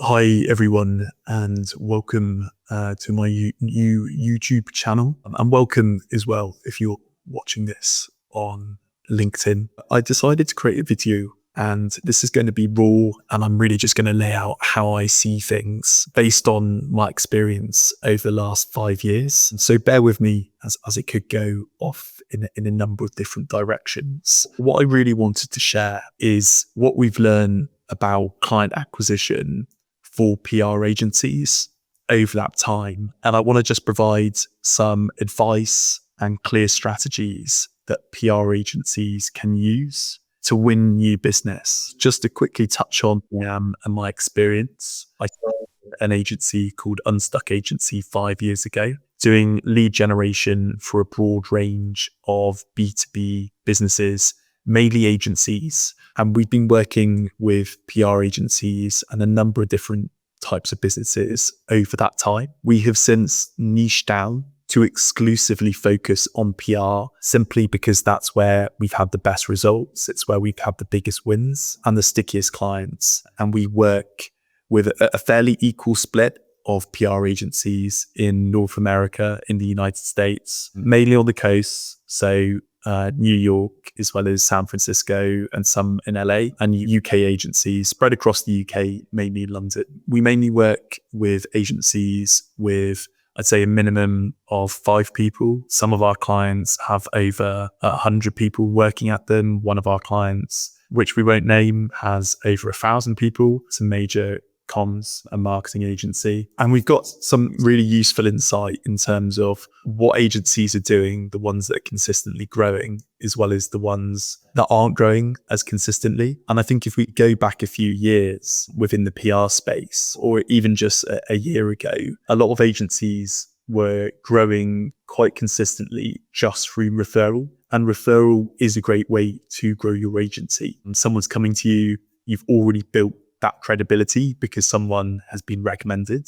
Hi, everyone, and welcome to my new YouTube channel. And welcome as well if you're watching this on LinkedIn. I decided to create a video, and this is going to be raw, and I'm really just going to lay out how I see things based on my experience over the last 5 years. So bear with me as it could go off in a number of different directions. What I really wanted to share is what we've learned about client acquisition for PR agencies over that time. And I want to just provide some advice and clear strategies that PR agencies can use to win new business. Just to quickly touch on and my experience, I started an agency called Unstuck Agency 5 years ago, doing lead generation for a broad range of B2B businesses, mainly agencies. And we've been working with PR agencies and a number of different types of businesses over that time. We have since niched down to exclusively focus on PR, simply because that's where we've had the best results. It's where we've had the biggest wins and the stickiest clients. And we work with a fairly equal split of PR agencies in North America, in the United States, mainly on the coast. So New York, as well as San Francisco and some in LA, and UK agencies spread across the UK, mainly London. We mainly work with agencies with, I'd say, a minimum of 5 people. Some of our clients have over 100 people working at them. One of our clients, which we won't name, has over 1,000 people. It's a major comms and marketing agency. And we've got some really useful insight in terms of what agencies are doing, the ones that are consistently growing, as well as the ones that aren't growing as consistently. And I think if we go back a few years within the PR space, or even just a year ago, a lot of agencies were growing quite consistently just through referral. And referral is a great way to grow your agency. And someone's coming to you, you've already built that credibility because someone has been recommended.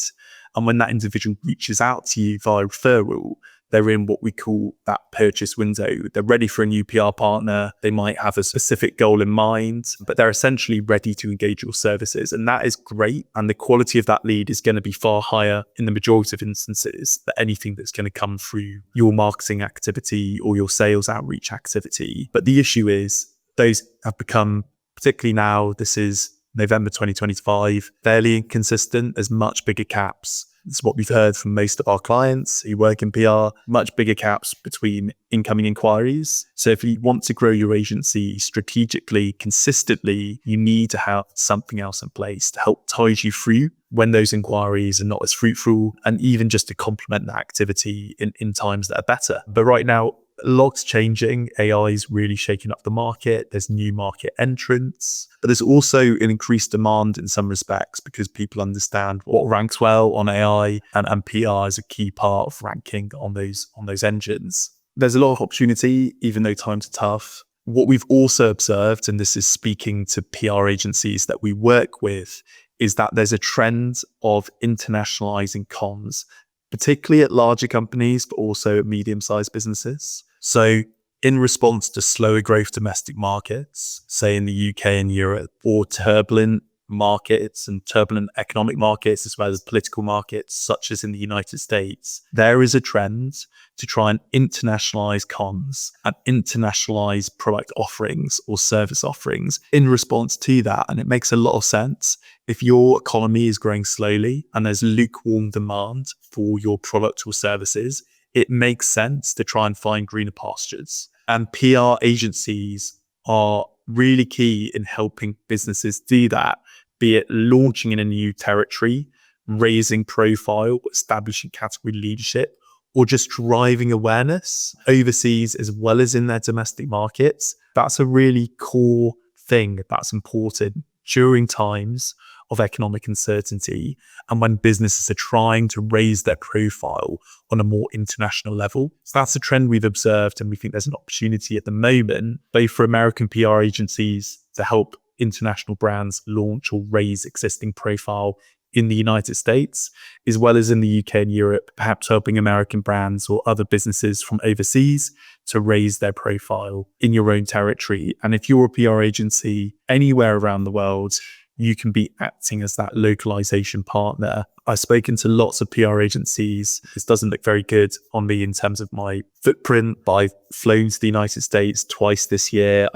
And when that individual reaches out to you via referral, they're in what we call that purchase window. They're ready for a new PR partner. They might have a specific goal in mind, but they're essentially ready to engage your services. And that is great. And the quality of that lead is going to be far higher in the majority of instances than anything that's going to come through your marketing activity or your sales outreach activity. But the issue is those have become, particularly now, this is November 2025, fairly inconsistent. There's much bigger caps. It's what we've heard from most of our clients who work in PR, much bigger caps between incoming inquiries. So if you want to grow your agency strategically, consistently, you need to have something else in place to help tide you through when those inquiries are not as fruitful, and even just to complement that activity in times that are better. But right now, a lot's changing. AI is really shaking up the market. There's new market entrants, but there's also an increased demand in some respects because people understand what ranks well on AI, and PR is a key part of ranking on those engines. There's a lot of opportunity, even though times are tough. What we've also observed, and this is speaking to PR agencies that we work with, is that there's a trend of internationalizing comms, particularly at larger companies, but also at medium-sized businesses. So in response to slower growth domestic markets, say in the UK and Europe, or turbulent markets and turbulent economic markets, as well as political markets, such as in the United States, there is a trend to try and internationalize comms and internationalize product offerings or service offerings in response to that. And it makes a lot of sense. If your economy is growing slowly and there's lukewarm demand for your product or services, it makes sense to try and find greener pastures. And PR agencies are really key in helping businesses do that, be it launching in a new territory, raising profile, establishing category leadership, or just driving awareness overseas as well as in their domestic markets. That's a really core thing that's important during times of economic uncertainty and when businesses are trying to raise their profile on a more international level. So that's a trend we've observed, and we think there's an opportunity at the moment, both for American PR agencies to help international brands launch or raise existing profile in the United States, as well as in the UK and Europe, perhaps helping American brands or other businesses from overseas to raise their profile in your own territory. And if you're a PR agency anywhere around the world, you can be acting as that localization partner. I've spoken to lots of PR agencies. This doesn't look very good on me in terms of my footprint, but I've flown to the United States twice this year.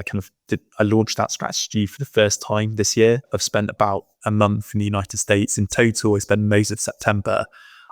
I launched that strategy for the first time this year. I've spent about a month in the United States. In total, I spent most of September.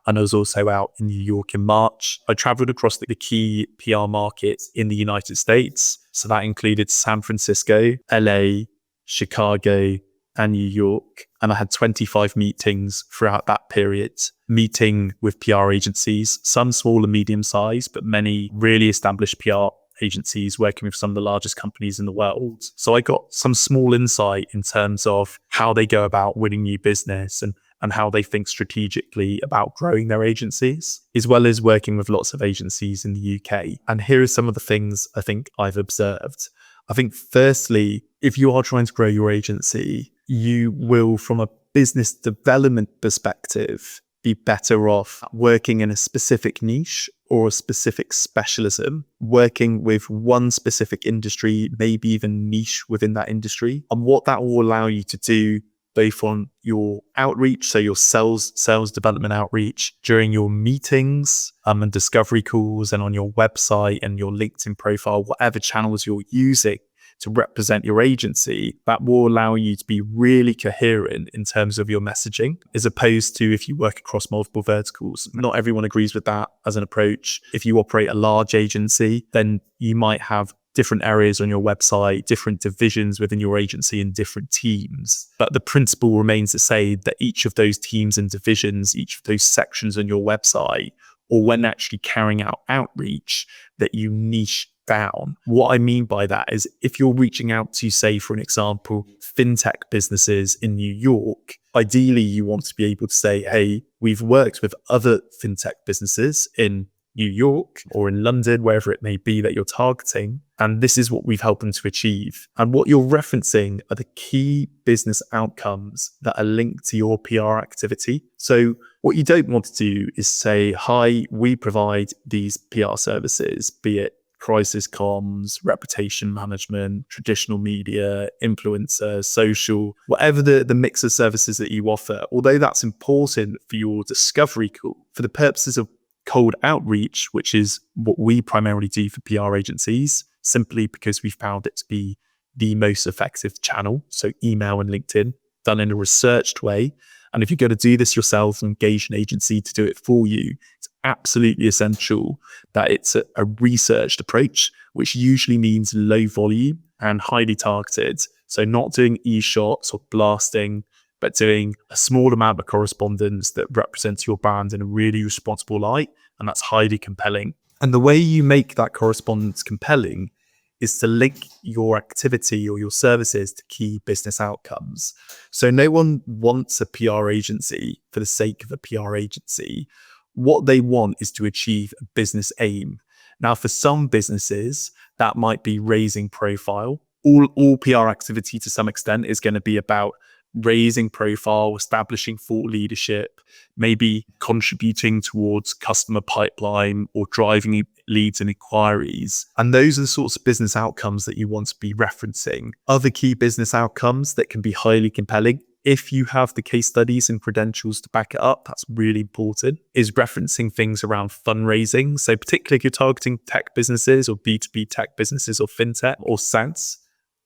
And I was also out in New York in March. I traveled across the key PR markets in the United States. So that included San Francisco, LA, Chicago, and New York. And I had 25 meetings throughout that period, meeting with PR agencies, some small and medium sized, but many really established PR agencies working with some of the largest companies in the world. So I got some small insight in terms of how they go about winning new business and how they think strategically about growing their agencies, as well as working with lots of agencies in the UK. And here are some of the things I think I've observed. I think firstly, if you are trying to grow your agency, you will, from a business development perspective, be better off working in a specific niche or a specific specialism, working with one specific industry, maybe even niche within that industry. And what that will allow you to do both on your outreach, so your sales development outreach, during your meetings and discovery calls, and on your website and your LinkedIn profile, whatever channels you're using to represent your agency, that will allow you to be really coherent in terms of your messaging, as opposed to if you work across multiple verticals. Not everyone agrees with that as an approach. If you operate a large agency, then you might have different areas on your website, different divisions within your agency and different teams. But the principle remains to say that each of those teams and divisions, each of those sections on your website, or when actually carrying out outreach, that you niche down. What I mean by that is if you're reaching out to, say, for an example, fintech businesses in New York, ideally you want to be able to say, hey, we've worked with other fintech businesses in New York or in London, wherever it may be that you're targeting. And this is what we've helped them to achieve. And what you're referencing are the key business outcomes that are linked to your PR activity. So what you don't want to do is say, hi, we provide these PR services, be it crisis comms, reputation management, traditional media, influencer, social, whatever the mix of services that you offer. Although that's important for your discovery call, for the purposes of cold outreach, which is what we primarily do for PR agencies, simply because we found it to be the most effective channel. So email and LinkedIn, done in a researched way. And if you're going to do this yourself and engage an agency to do it for you, it's absolutely essential that it's a researched approach, which usually means low volume and highly targeted. So not doing e-shots or blasting, but doing a small amount of correspondence that represents your brand in a really responsible light. And that's highly compelling. And the way you make that correspondence compelling is to link your activity or your services to key business outcomes. So no one wants a PR agency for the sake of a PR agency. What they want is to achieve a business aim. Now, for some businesses, that might be raising profile. All PR activity to some extent is going to be about raising profile, establishing thought leadership, maybe contributing towards customer pipeline or driving leads and inquiries. And those are the sorts of business outcomes that you want to be referencing. Other key business outcomes that can be highly compelling, if you have the case studies and credentials to back it up, that's really important, is referencing things around fundraising. So particularly if you're targeting tech businesses or B2B tech businesses or fintech or SaaS,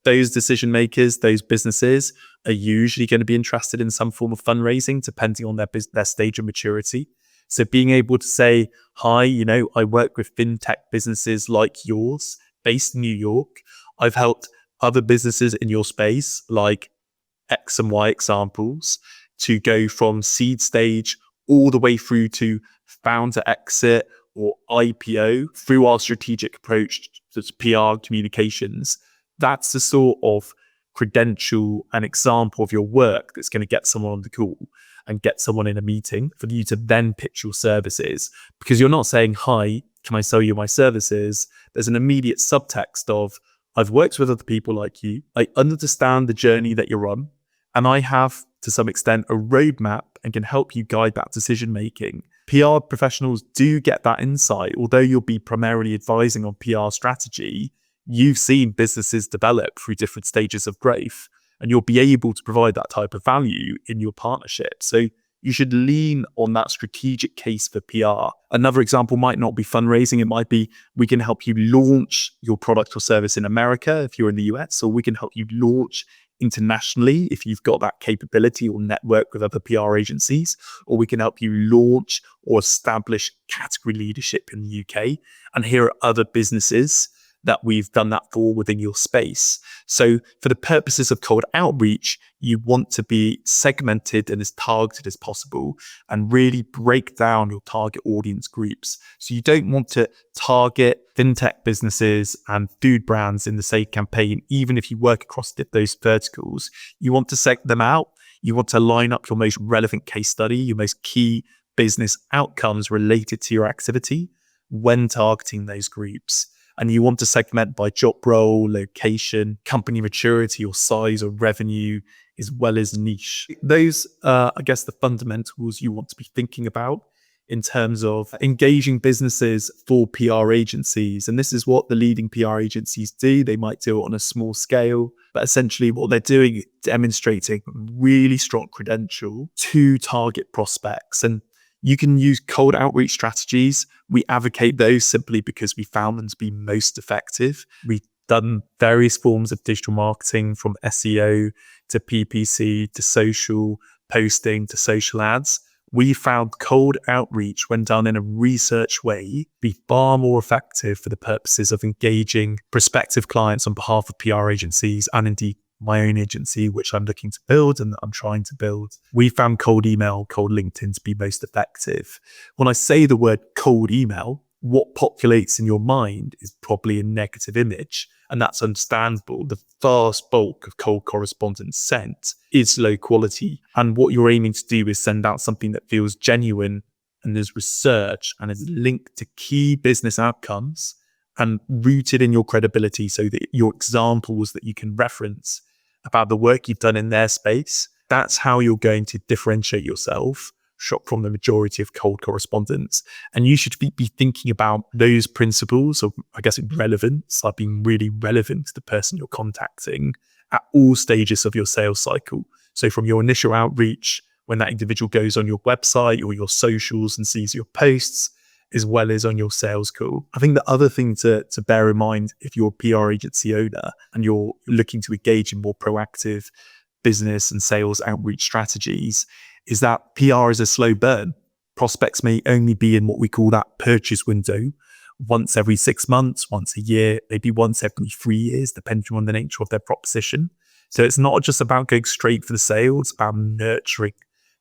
those decision makers, those businesses are usually going to be interested in some form of fundraising, depending on their stage of maturity. So being able to say, hi, I work with fintech businesses like yours based in New York. I've helped other businesses in your space, like X and Y examples, to go from seed stage all the way through to founder exit or IPO through our strategic approach to PR communications. That's the sort of credential and example of your work that's going to get someone on the call and get someone in a meeting for you to then pitch your services. Because you're not saying, hi, can I sell you my services? There's an immediate subtext of, I've worked with other people like you. I understand the journey that you're on. And I have, to some extent, a roadmap and can help you guide that decision making. PR professionals do get that insight. Although you'll be primarily advising on PR strategy, you've seen businesses develop through different stages of growth. and you'll be able to provide that type of value in your partnership. So you should lean on that strategic case for PR. Another example might not be fundraising. It might be, we can help you launch your product or service in America if you're in the US, or we can help you launch internationally if you've got that capability or network with other PR agencies, or we can help you launch or establish category leadership in the UK. And here are other businesses that we've done that for within your space. So for the purposes of cold outreach, you want to be segmented and as targeted as possible and really break down your target audience groups. So you don't want to target fintech businesses and food brands in the same campaign, even if you work across those verticals. You want to segment them out. You want to line up your most relevant case study, your most key business outcomes related to your activity when targeting those groups. And you want to segment by job role, location, company maturity or size or revenue, as well as niche. Those are, I guess, the fundamentals you want to be thinking about in terms of engaging businesses for PR agencies. And this is what the leading PR agencies do. They might do it on a small scale, but essentially what they're doing is demonstrating really strong credential to target prospects. And you can use cold outreach strategies. We advocate those simply because we found them to be most effective. We've done various forms of digital marketing, from SEO to PPC to social posting to social ads. We found cold outreach, when done in a research way, be far more effective for the purposes of engaging prospective clients on behalf of PR agencies and indeed my own agency, which I'm looking to build and that I'm trying to build. We found cold email, cold LinkedIn to be most effective. When I say the word cold email, what populates in your mind is probably a negative image, and that's understandable. The vast bulk of cold correspondence sent is low quality, and what you're aiming to do is send out something that feels genuine and there's research and is linked to key business outcomes and rooted in your credibility, so that your examples that you can reference about the work you've done in their space, that's how you're going to differentiate yourself from the majority of cold correspondence. And you should be thinking about those principles of, I guess, relevance, like being really relevant to the person you're contacting at all stages of your sales cycle. So from your initial outreach, when that individual goes on your website or your socials and sees your posts, as well as on your sales call. I think the other thing to bear in mind, if you're a PR agency owner and you're looking to engage in more proactive business and sales outreach strategies, is that PR is a slow burn. Prospects may only be in what we call that purchase window once every 6 months, once a year, maybe once every 3 years, depending on the nature of their proposition. So it's not just about going straight for the sale, it's about nurturing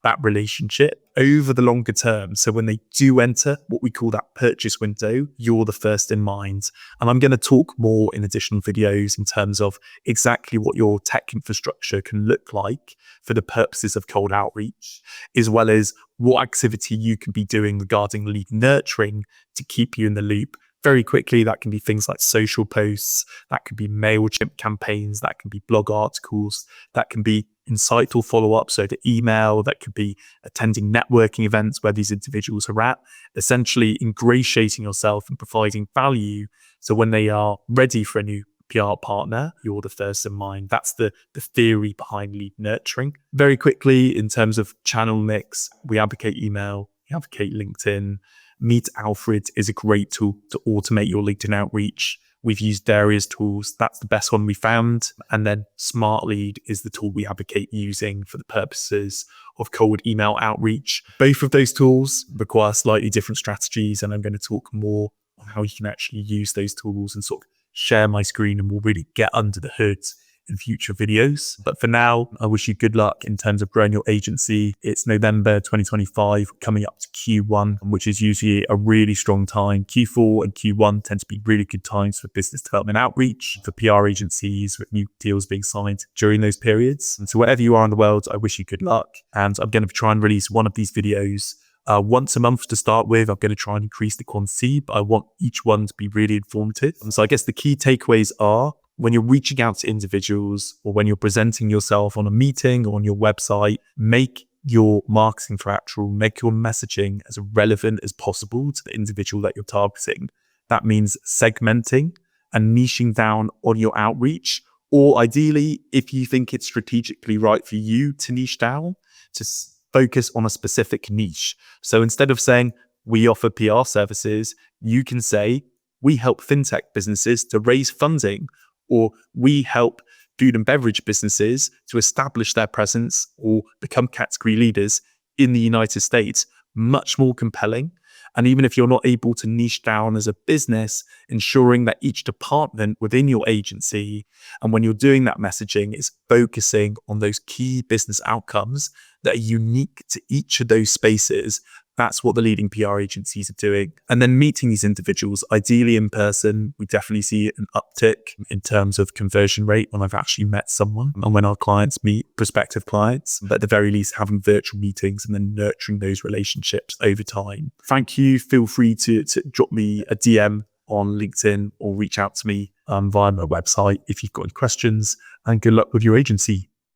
that relationship over the longer term. So when they do enter what we call that purchase window, you're the first in mind. And I'm going to talk more in additional videos in terms of exactly what your tech infrastructure can look like for the purposes of cold outreach, as well as what activity you can be doing regarding lead nurturing to keep you in the loop. Very quickly, that can be things like social posts, that could be MailChimp campaigns, that can be blog articles, that can be insightful follow-ups, so the email, that could be attending networking events where these individuals are at, essentially ingratiating yourself and providing value. So when they are ready for a new PR partner, you're the first in mind. That's the theory behind lead nurturing. Very quickly, in terms of channel mix, we advocate email, we advocate LinkedIn. Meet Alfred is a great tool to automate your LinkedIn outreach. We've used various tools. That's the best one we found. And then Smart Lead is the tool we advocate using for the purposes of cold email outreach. Both of those tools require slightly different strategies, and I'm going to talk more on how you can actually use those tools and sort of share my screen, and we'll really get under the hood in future videos. But for now, I wish you good luck in terms of growing your agency. It's November 2025, coming up to Q1, which is usually a really strong time. Q4 and Q1 tend to be really good times for business development outreach, for PR agencies, with new deals being signed during those periods. And so wherever you are in the world, I wish you good luck. And I'm going to try and release one of these videos once a month to start with. I'm going to try and increase the quantity, but I want each one to be really informative. And so I guess the key takeaways are, when you're reaching out to individuals or when you're presenting yourself on a meeting or on your website, make your marketing collateral, make your messaging as relevant as possible to the individual that you're targeting. That means segmenting and niching down on your outreach Or ideally, if you think it's strategically right for you to niche down, to focus on a specific niche. So instead of saying we offer PR services, you can say we help fintech businesses to raise funding, or we help food and beverage businesses to establish their presence or become category leaders in the United States. Much more compelling. And even if you're not able to niche down as a business, ensuring that each department within your agency, and when you're doing that messaging, is focusing on those key business outcomes that are unique to each of those spaces. That's what the leading PR agencies are doing. And then meeting these individuals, ideally in person, we definitely see an uptick in terms of conversion rate when I've actually met someone and when our clients meet prospective clients. But at the very least, having virtual meetings and then nurturing those relationships over time. Thank you. Feel free to drop me a DM on LinkedIn or reach out to me via my website if you've got any questions, and good luck with your agency.